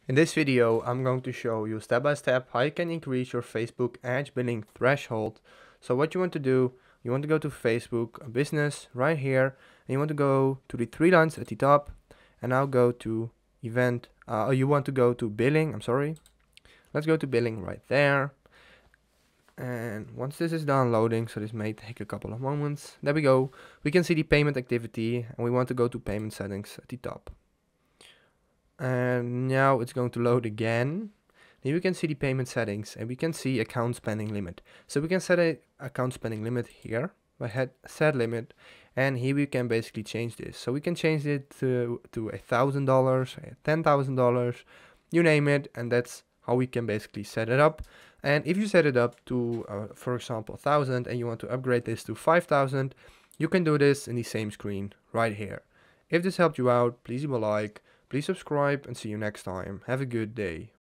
In this video, I'm going to show you step by step how you can increase your Facebook ads billing threshold. So what you want to do, you want to go to Facebook business right here, and you want to go to the three lines at the top, and now go to event, you want to go to billing, Let's go to billing right there. And once this is downloading, so this may take a couple of moments, there we go. We can see the payment activity, and we want to go to payment settings at the top. And now it's going to load again. Here we can see the payment settings, and we can see account spending limit. So we can set a account spending limit here by set limit, and here we can basically change this. So we can change it to $1,000, $10,000, you name it, and that's how we can basically set it up. And if you set it up to, for example, 1,000, and you want to upgrade this to 5,000, you can do this in the same screen right here. If this helped you out, please leave a like. Please subscribe and see you next time. Have a good day.